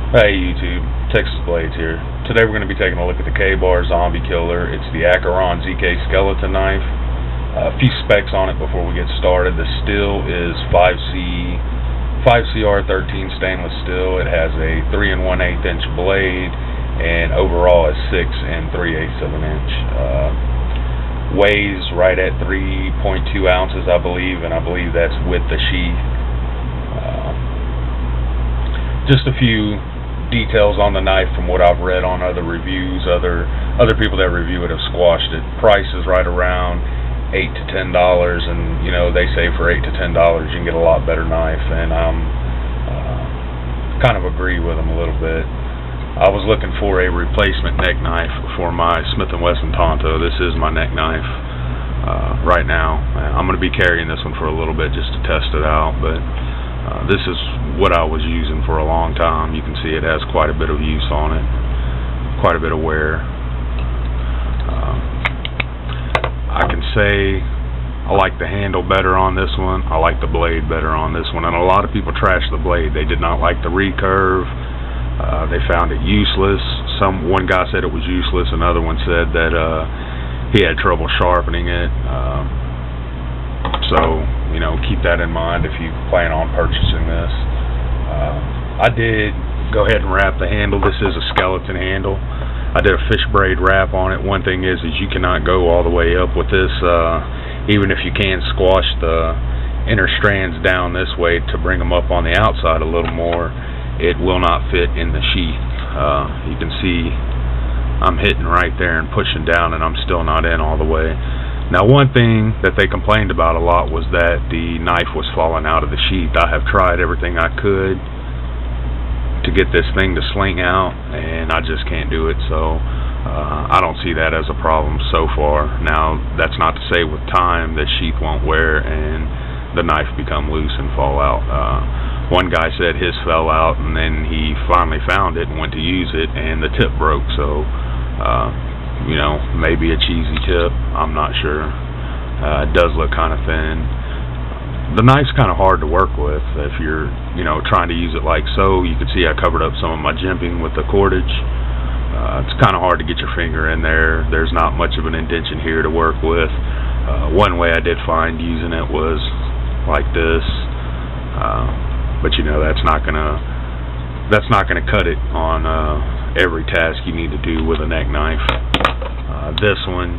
Hey YouTube, Texas Blades here. Today we're going to be taking a look at the K-Bar Zombie Killer. It's the Acheron ZK skeleton knife. A few specs on it before we get started. The steel is 5CR13 stainless steel. It has a 3 1/8 inch blade and overall is 6 3/8 of an inch. Weighs right at 3.2 ounces, I believe, and I believe that's with the sheath. Just a few details on the knife from what I've read on other reviews. Other people that review it have squashed it. Price is right around $8 to $10, and you know, they say for $8 to $10 you can get a lot better knife, and kind of agree with them a little bit. I was looking for a replacement neck knife for my Smith & Wesson Tonto. This is my neck knife right now. I'm going to be carrying this one for a little bit just to test it out, but this is what I was using for a long time. You can see it has quite a bit of use on it, quite a bit of wear. I can say I like the handle better on this one. I like the blade better on this one, and a lot of people trash the blade. They did not like the recurve. They found it useless. One guy said it was useless. Another one said that he had trouble sharpening it. So, you know, keep that in mind if you plan on purchasing this. I did go ahead and wrap the handle. This is a skeleton handle. I did a fish braid wrap on it. One thing is you cannot go all the way up with this. Even if you can squash the inner strands down this way to bring them up on the outside a little more, it will not fit in the sheath. You can see I'm hitting right there and pushing down, and I'm still not in all the way. Now, one thing that they complained about a lot was that the knife was falling out of the sheath. I have tried everything I could to get this thing to sling out, and I just can't do it. So I don't see that as a problem so far. Now, that's not to say with time the sheath won't wear and the knife become loose and fall out. One guy said his fell out, and then he finally found it and went to use it, and the tip broke. So you know, maybe a cheesy tip, I'm not sure. It does look kind of thin. The knife's kind of hard to work with if you're, you know, trying to use it like so. You can see I covered up some of my jimping with the cordage. It's kind of hard to get your finger in there. There's not much of an indention here to work with. One way I did find using it was like this, but you know, that's not gonna cut it on every task you need to do with a neck knife. This one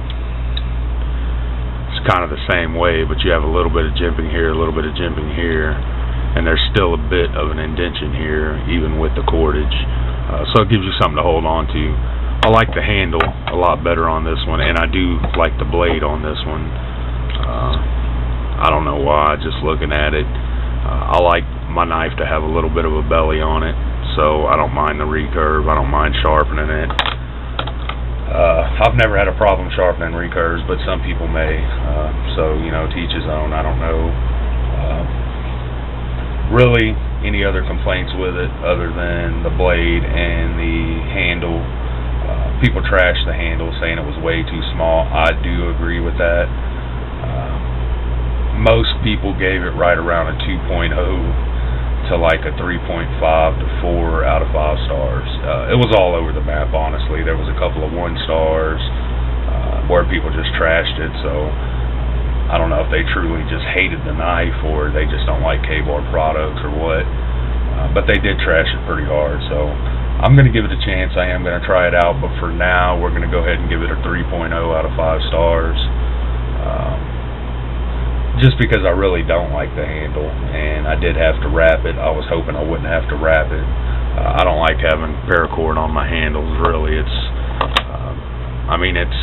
is kind of the same way, but you have a little bit of jimping here, a little bit of jimping here, and there's still a bit of an indention here, even with the cordage. So it gives you something to hold on to. I like the handle a lot better on this one, and I do like the blade on this one. I don't know why, just looking at it. I like my knife to have a little bit of a belly on it, so I don't mind the recurve. I don't mind sharpening it. I've never had a problem sharpening recurves, but some people may. So, you know, to each his own. I don't know really any other complaints with it other than the blade and the handle. People trash the handle, saying it was way too small. I do agree with that. Most people gave it right around a 2.0 to like a 3.5 to 4 out of 5 stars. It was all over the map, honestly. There was a couple of 1 stars where people just trashed it, so I don't know if they truly just hated the knife or they just don't like K-Bar products or what, but they did trash it pretty hard. So I'm going to give it a chance. I am going to try it out, but for now we're going to go ahead and give it a 3.0 out of 5 stars. Just because I really don't like the handle, and I did have to wrap it. I was hoping I wouldn't have to wrap it. I don't like having paracord on my handles, really. It's, I mean, it's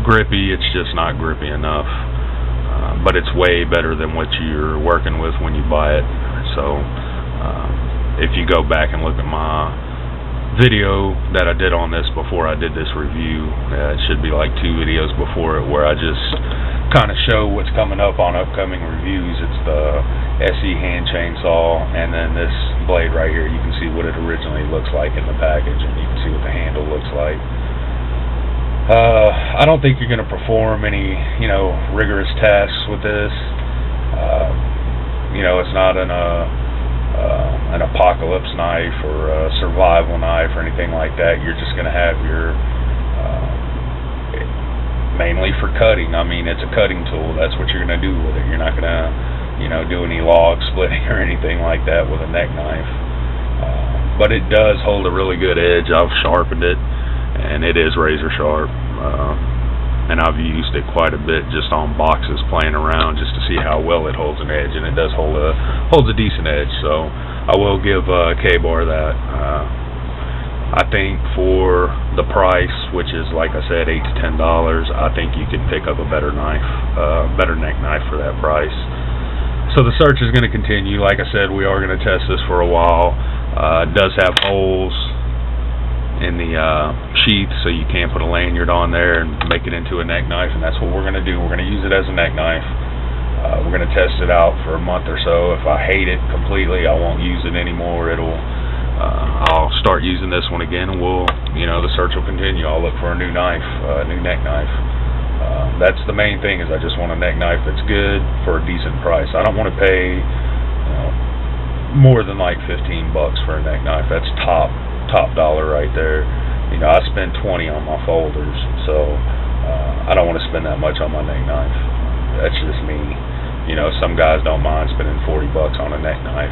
grippy, it's just not grippy enough. But it's way better than what you're working with when you buy it. So, if you go back and look at my video that I did on this before I did this review, it should be like 2 videos before it, where I just kind of show what's coming up on upcoming reviews. It's the SE hand chainsaw, and then this blade right here. You can see what it originally looks like in the package, and you can see what the handle looks like. I don't think you're going to perform any, you know, rigorous tasks with this. You know, it's not an epoxy apocalypse knife or a survival knife or anything like that. You're just going to have your mainly for cutting. I mean, it's a cutting tool. That's what you're going to do with it. You're not going to, do any log splitting or anything like that with a neck knife. But it does hold a really good edge. I've sharpened it, and it is razor sharp. And I've used it quite a bit just on boxes playing around just to see how well it holds an edge, and it does holds a decent edge. So I will give K-Bar that. I think for the price, which is, like I said, $8 to $10, I think you could pick up a better knife, better neck knife for that price. So the search is going to continue. Like I said, we are going to test this for a while. It does have holes in the sheath, so you can't put a lanyard on there and make it into a neck knife, and that's what we're going to do. We're going to use it as a neck knife. We're going to test it out for a month or so. If I hate it completely, I won't use it anymore. I'll start using this one again, and the search will continue. I'll look for a new knife, a new neck knife. That's the main thing, is I just want a neck knife that's good for a decent price. I don't want to pay more than like $15 for a neck knife. That's top dollar right there. I spend $20 on my folders, so I don't want to spend that much on my neck knife. That's just me. Some guys don't mind spending $40 on a neck knife.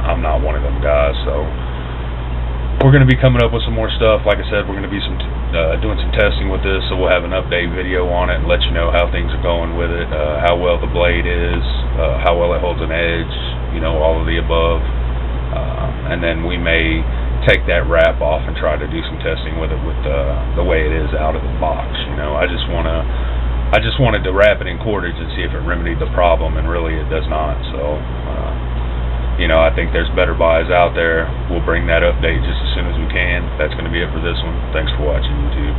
I'm not one of them guys, so we're going to be coming up with some more stuff. Like I said, we're going to be doing some testing with this, so we'll have an update video on it and let you know how things are going with it, how well the blade is, how well it holds an edge, all of the above. And then we may take that wrap off and try to do some testing with it with the way it is out of the box. I just wanted to wrap it in cordage and see if it remedied the problem, and really it does not. So I think there's better buys out there. We'll bring that update just as soon as we can. That's going to be it for this one. Thanks for watching, YouTube.